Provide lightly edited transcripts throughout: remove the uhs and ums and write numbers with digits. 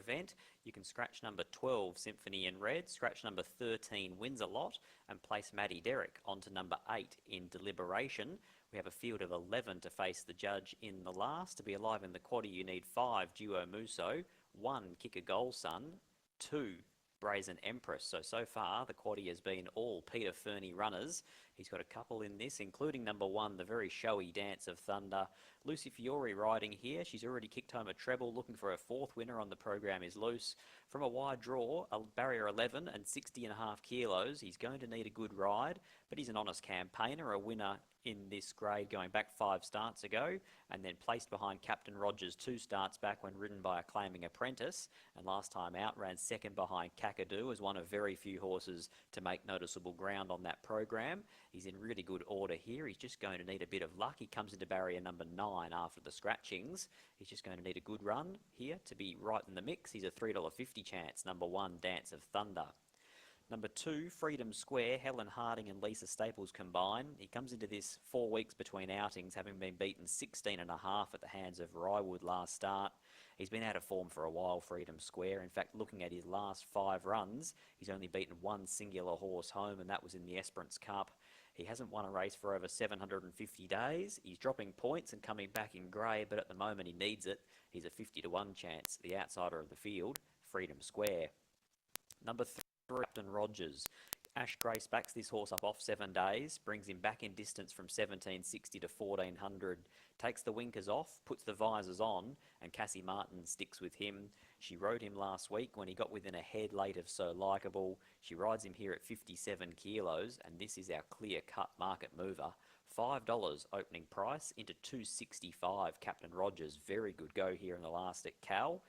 event, you can scratch number 12, Symphony in Red, scratch number 13, Wins a Lot, and place Maddie Derrick onto number 8 in Deliberation. We have a field of 11 to face the judge in the last. To be alive in the quaddie, you need 5, Duo Muso, 1, Kick a Goal Son, 2, Brazen Empress. So far, the quaddie has been all Peter Fernie runners. He's got a couple in this, including number 1, the very showy Dance of Thunder. Lucy Fiore riding here. She's already kicked home a treble, looking for her 4th winner on the program is Loose. From a wide draw, a barrier 11 and 60.5 kilos. He's going to need a good ride, but he's an honest campaigner, a winner in this grade going back 5 starts ago, and then placed behind Captain Rogers 2 starts back when ridden by a claiming apprentice, and last time out ran 2nd behind Kakadu as one of very few horses to make noticeable ground on that program. He's in really good order here. He's just going to need a bit of luck. He comes into barrier number 9 after the scratchings. He's just going to need a good run here to be right in the mix. He's a $3.50 chance. Number 1, Dance of Thunder. Number 2, Freedom Square, Helen Harding and Lisa Staples combine. He comes into this 4 weeks between outings, having been beaten 16.5 at the hands of Rywood last start. He's been out of form for a while, Freedom Square. In fact, looking at his last 5 runs, he's only beaten 1 singular horse home, and that was in the Esperance Cup. He hasn't won a race for over 750 days. He's dropping points and coming back in grey, but at the moment he needs it. He's a 50-1 chance, the outsider of the field, Freedom Square. Number 3, Captain Rogers. Ash Grace backs this horse up off 7 days, brings him back in distance from 1760 to 1400, takes the winkers off, puts the visors on, and Cassie Martin sticks with him. She rode him last week when he got within a head late of So Likeable. She rides him here at 57 kilos, and this is our clear-cut market mover. $5 opening price into $2.65. Captain Rogers, very good go here in the last at Cal.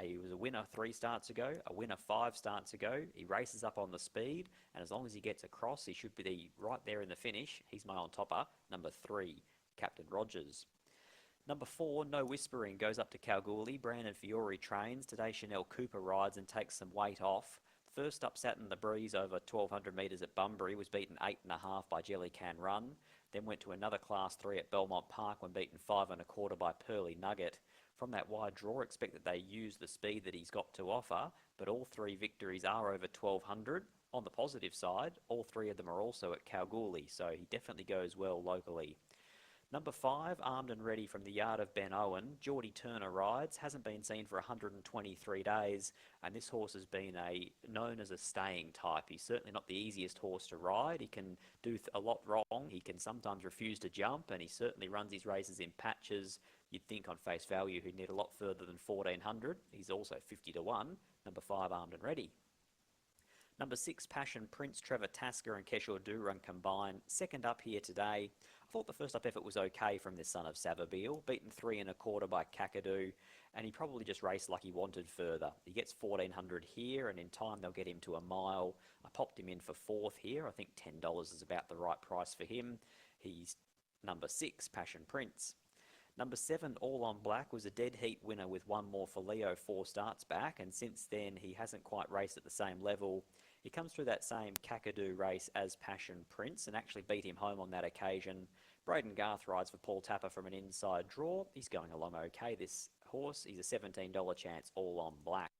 He was a winner 3 starts ago, a winner 5 starts ago. He races up on the speed, and as long as he gets across, he should be right there in the finish. He's my on-topper, number 3, Captain Rogers. Number 4, No Whispering, goes up to Kalgoorlie. Brandon Fiore trains. Today Chanel Cooper rides and takes some weight off. First up sat in the breeze over 1,200 metres at Bunbury, was beaten 8.5 by Jelly Can Run. Then went to another Class 3 at Belmont Park when beaten 5.25 by Pearly Nugget. From that wide draw, expect that they use the speed that he's got to offer, but all 3 victories are over 1,200. On the positive side, all 3 of them are also at Kalgoorlie, so he definitely goes well locally. Number 5, Armed and Ready from the yard of Ben Owen. Geordie Turner rides, hasn't been seen for 123 days, and this horse has been known as a staying type. He's certainly not the easiest horse to ride. He can do a lot wrong. He can sometimes refuse to jump, and he certainly runs his races in patches. You'd think on face value he'd need a lot further than 1,400. He's also 50-1. Number 5, Armed and Ready. Number 6, Passion Prince, Trevor Tasker and Keshore Duran combine. Second up here today. I thought the first up effort was okay from this son of Savabeel. Beaten 3.25 by Kakadu, and he probably just raced like he wanted further. He gets 1,400 here, and in time they'll get him to a mile. I popped him in for 4th here. I think $10 is about the right price for him. He's number 6, Passion Prince. Number 7, All on Black, was a dead heat winner with 1 more for Leo 4 starts back, and since then he hasn't quite raced at the same level. He comes through that same Kakadu race as Passion Prince and actually beat him home on that occasion. Braden Garth rides for Paul Tapper from an inside draw. He's going along okay, this horse. He's a $17 chance, All on Black.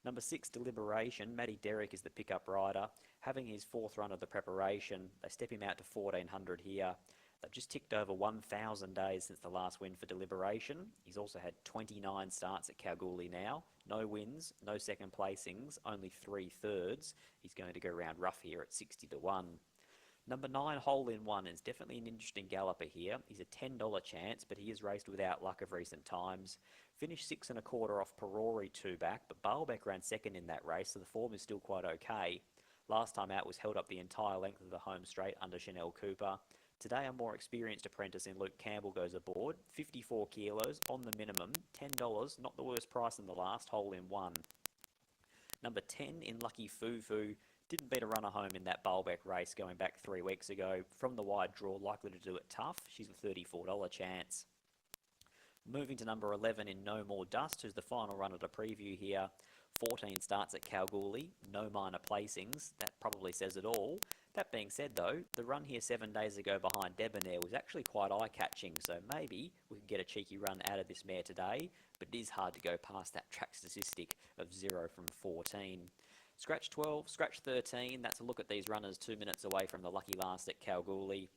Number 6, Deliberation. Matty Derrick is the pickup rider. Having his 4th run of the preparation, they step him out to 1,400 here. They've just ticked over 1,000 days since the last win for Deliberation. He's also had 29 starts at Kalgoorlie now. No wins, no second placings, only 3 thirds. He's going to go round rough here at 60-1. Number 9, Hole in One, is definitely an interesting galloper here. He's a $10 chance, but he has raced without luck of recent times. Finished 6.25 off Perori 2 back, but Baalbek ran 2nd in that race, so the form is still quite okay. Last time out was held up the entire length of the home straight under Chanel Cooper. Today, a more experienced apprentice in Luke Campbell goes aboard. 54 kilos on the minimum, $10, not the worst price in the last, Hole in One. Number 10, In Lucky Fufu, didn't beat a runner home in that Baalbek race going back 3 weeks ago. From the wide draw, likely to do it tough. She's a $34 chance. Moving to number 11 in No More Dust, who's the final run of the preview here. 14 starts at Kalgoorlie, no minor placings. That probably says it all. That being said though, the run here 7 days ago behind Debonair was actually quite eye-catching, so maybe we could get a cheeky run out of this mare today, but it is hard to go past that track statistic of 0 from 14. Scratch 12, scratch 13, that's a look at these runners 2 minutes away from the lucky last at Kalgoorlie.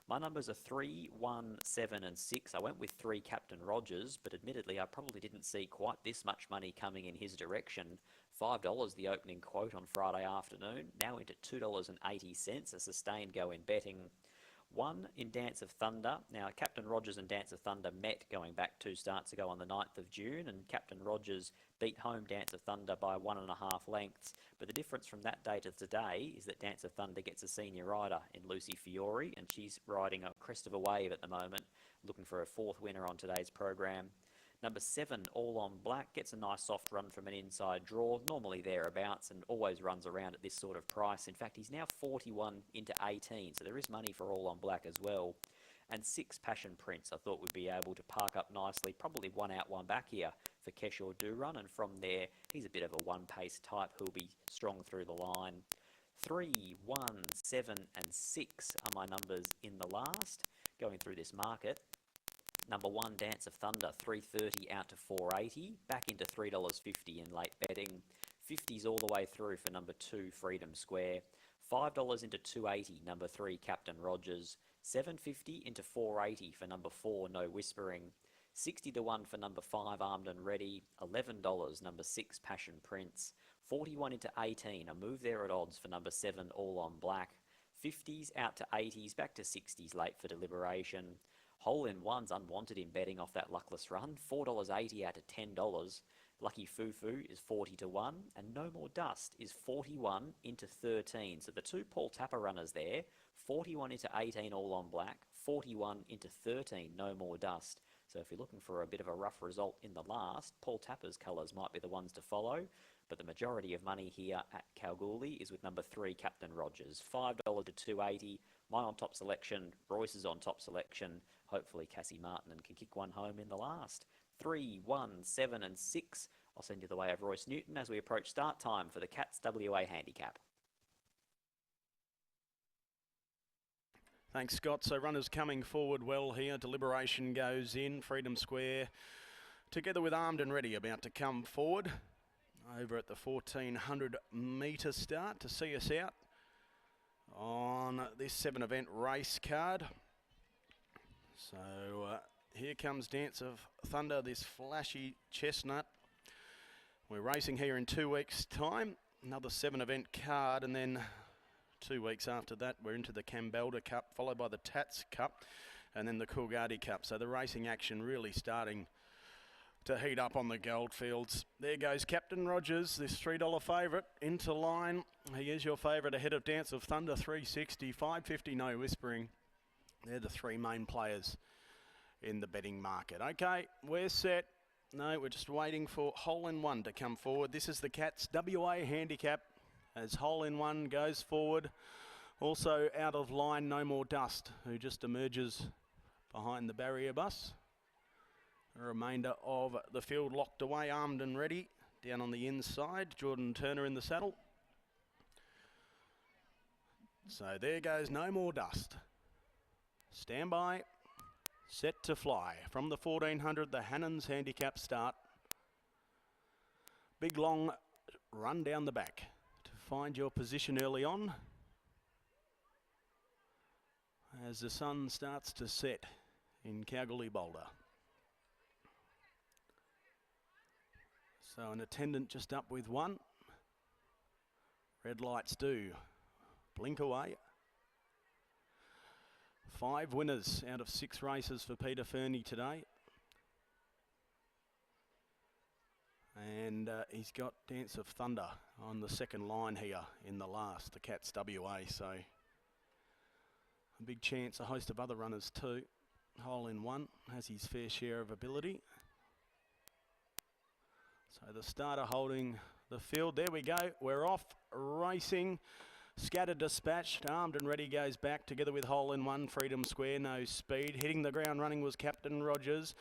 My numbers are 3, 1, 7 and 6. I went with 3 Captain Rogers, but admittedly I probably didn't see quite this much money coming in his direction. $5 the opening quote on Friday afternoon, now into $2.80, a sustained go in betting. 1 in Dance of Thunder. Now, Captain Rogers and Dance of Thunder met going back 2 starts ago on the 9th of June, and Captain Rogers beat home Dance of Thunder by 1.5 lengths. But the difference from that day to today is that Dance of Thunder gets a senior rider in Lucy Fiore, and she's riding a crest of a wave at the moment, looking for a 4th winner on today's program. Number 7, All on Black, gets a nice soft run from an inside draw, normally thereabouts, and always runs around at this sort of price. In fact, he's now 41 into 18, so there is money for All on Black as well. And 6, Passion Prince, I thought would be able to park up nicely, probably 1 out, 1 back here for Keshaw Do Run, and from there, he's a bit of a one-pace type who'll be strong through the line. 3, 1, 7 and 6 are my numbers in the last, going through this market. Number 1, Dance of Thunder, $3.30 out to $4.80, back into $3.50 in late betting. 50s all the way through for number 2, Freedom Square. $5 into $2.80, number 3, Captain Rogers. $7.50 into $4.80 for number 4, No Whispering. 60 to 1 for number 5, Armed and Ready. $11, number 6, Passion Prince. 41 into 18, a move there at odds for number 7, All on Black. 50s out to 80s, back to 60s late for Deliberation. Hole in One's unwanted in betting off that luckless run, $4.80 out to $10. Lucky Fufu is 40 to 1, and No More Dust is 41 into 13. So the 2 Paul Tapper runners there, 41 into 18 All on Black, 41 into 13 No More Dust. So if you're looking for a bit of a rough result in the last, Paul Tapper's colours might be the ones to follow, but the majority of money here at Kalgoorlie is with number 3, Captain Rogers. $5 to $2.80. My on top selection, Royce's on top selection. Hopefully Cassie Martin can kick one home in the last. 3, 1, 7 and 6. I'll send you the way of Royce Newton as we approach start time for the Cats WA Handicap. Thanks, Scott. So runners coming forward well here. Deliberation goes in. Freedom Square together with Armed and Ready about to come forward over at the 1400 metre start to see us out on this 7 event race card. So here comes Dance of Thunder, this flashy chestnut. We're racing here in 2 weeks' time. Another 7 event card, and then 2 weeks after that we're into the Campbelder Cup, followed by the Tats Cup, and then the Coolgardie Cup. So the racing action really starting to heat up on the Goldfields. There goes Captain Rogers, this $3 favourite, into line. He is your favourite ahead of Dance of Thunder, $3.60, $5.50 No Whispering. They're the 3 main players in the betting market. Okay, we're set. No, we're just waiting for Hole in One to come forward. This is the Cats WA Handicap as Hole in One goes forward. Also out of line, No More Dust, who just emerges behind the barrier bus. The remainder of the field locked away, Armed and Ready. Down on the inside, Jordan Turner in the saddle. So there goes No More Dust. Stand by, set to fly. From the 1400, the Hannons Handicap start. Big long run down the back to find your position early on as the sun starts to set in Kalgoorlie Boulder. So an attendant just up with 1. Red lights do blink away. 5 winners out of 6 races for Peter Fernie today. And he's got Dance of Thunder on the second line here in the last, the Cats WA. So a big chance, a host of other runners too. Hole in One has his fair share of ability. So the starter holding the field. There we go. We're off racing. Scattered Dispatched, Armed and Ready goes back together with Hole in One, Freedom Square, No Speed. Hitting the ground running was Captain Rogers.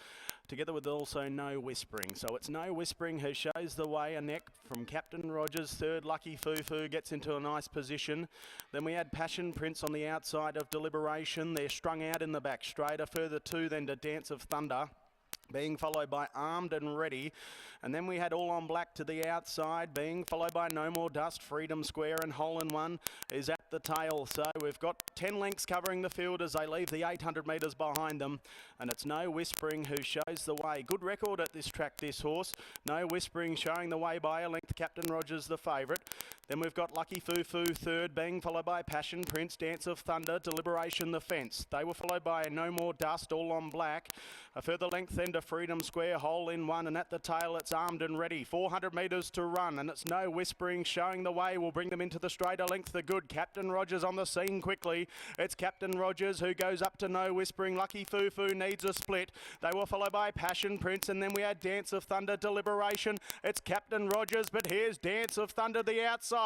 together with also No Whispering. So it's No Whispering who shows the way. A neck from Captain Rogers. Third, Lucky Fufu gets into a nice position. Then we had Passion Prince on the outside of Deliberation. They're strung out in the back straight. A further two then to Dance of Thunder, being followed by Armed and Ready. And then we had All on Black to the outside, being followed by No More Dust, Freedom Square, and Hole in One is at the tail. So we've got 10 lengths covering the field as they leave the 800 metres behind them. And it's No Whispering who shows the way. Good record at this track, this horse. No Whispering showing the way by a length. Captain Rogers the favourite. Then we've got Lucky Fufu third, being followed by Passion Prince, Dance of Thunder, Deliberation the Fence. They were followed by No More Dust, All on Black. A further length then to Freedom Square, Hole in One, and at the tail it's Armed and Ready. 400 metres to run, and it's No Whispering showing the way. Will bring them into the straighter length. The good Captain Rogers on the scene quickly. It's Captain Rogers who goes up to No Whispering. Lucky Fufu needs a split. They were followed by Passion Prince, and then we had Dance of Thunder, Deliberation. It's Captain Rogers, but here's Dance of Thunder the outside.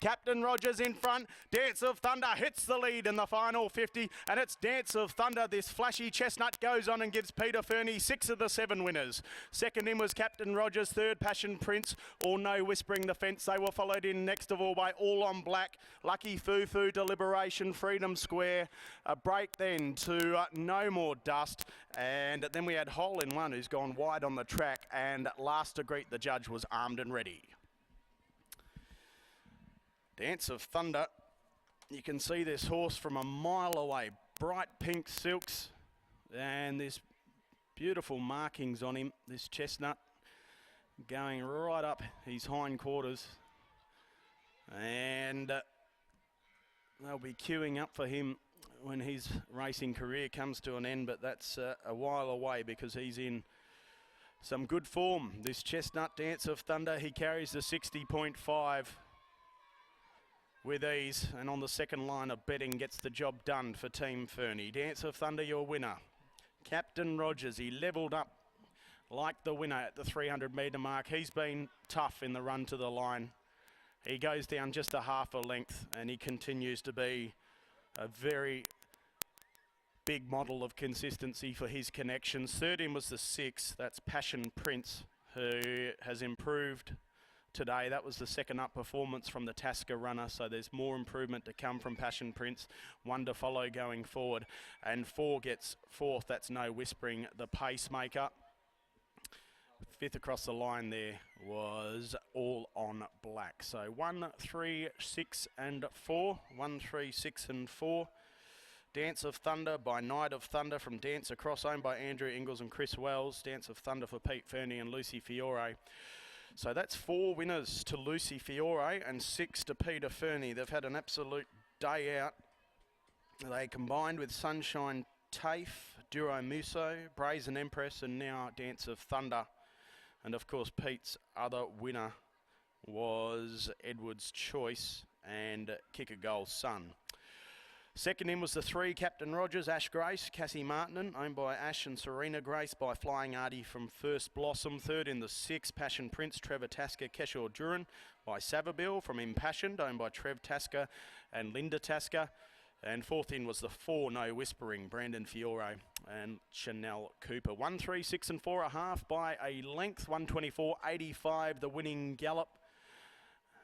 Captain Rogers in front. Dance of Thunder hits the lead in the final 50, and it's Dance of Thunder. This flashy chestnut goes on and gives Peter Fernie 6 of the 7 winners. Second in was Captain Rogers, third Passion Prince, or No Whispering the Fence. They were followed in next of all by All on Black, Lucky Fufu, Deliberation, Freedom Square. A break then to No More Dust, and then we had Hole in One who's gone wide on the track, and last to greet the judge was Armed and Ready. Dance of Thunder, you can see this horse from a mile away. Bright pink silks and this beautiful markings on him. This chestnut going right up his hindquarters, and they'll be queuing up for him when his racing career comes to an end, but that's a while away because he's in some good form. This chestnut, Dance of Thunder, he carries the 60.5 with ease, and on the second line of betting gets the job done for Team Fernie. Dance of Thunder, your winner. Captain Rogers, he levelled up like the winner at the 300 metre mark. He's been tough in the run to the line. He goes down just a half a length, and he continues to be a very big model of consistency for his connections. Third in was the 6, that's Passion Prince, who has improved today. That was the second up performance from the Tasca runner, so there's more improvement to come from Passion Prince. 1 to follow going forward, and 4 gets 4th. That's No Whispering, the pacemaker. 5th across the line there was All on Black. So 1, 3, 6 and 4. 1, 3, 6 and 4. Dance of Thunder by Night of Thunder from Dance Across, owned by Andrew Ingles and Chris Wells. Dance of Thunder for Pete Fernie and Lucy Fiore. So that's 4 winners to Lucy Fiore and 6 to Peter Fernie. They've had an absolute day out. They combined with Sunshine Tafe, Duro Muso, Brazen Empress, and now Dance of Thunder. And of course, Pete's other winner was Edward's Choice and Kick a Goal Sun. Second in was the 3, Captain Rogers, Ash Grace, Cassie Martinen, owned by Ash and Serena Grace, by Flying Artie from First Blossom. Third in the 6, Passion Prince, Trevor Tasker, Keshore Duran, by Savabil from Impassioned, owned by Trev Tasker and Linda Tasker. And fourth in was the 4, No Whispering, Brandon Fiore and Chanel Cooper. 1, 3, 6 and 4 1/2 by a length. 124.85 the winning gallop.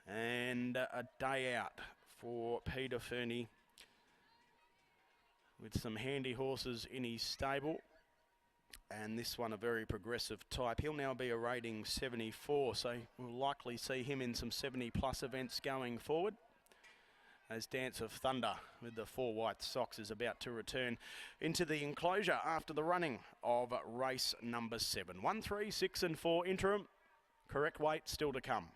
And a day out for Peter Fernie, with some handy horses in his stable, and this one a very progressive type. He'll now be a rating 74, so we'll likely see him in some 70 plus events going forward, as Dance of Thunder with the 4 white socks is about to return into the enclosure after the running of race number 7. 1, 3, 6 and 4 interim. Correct weight still to come.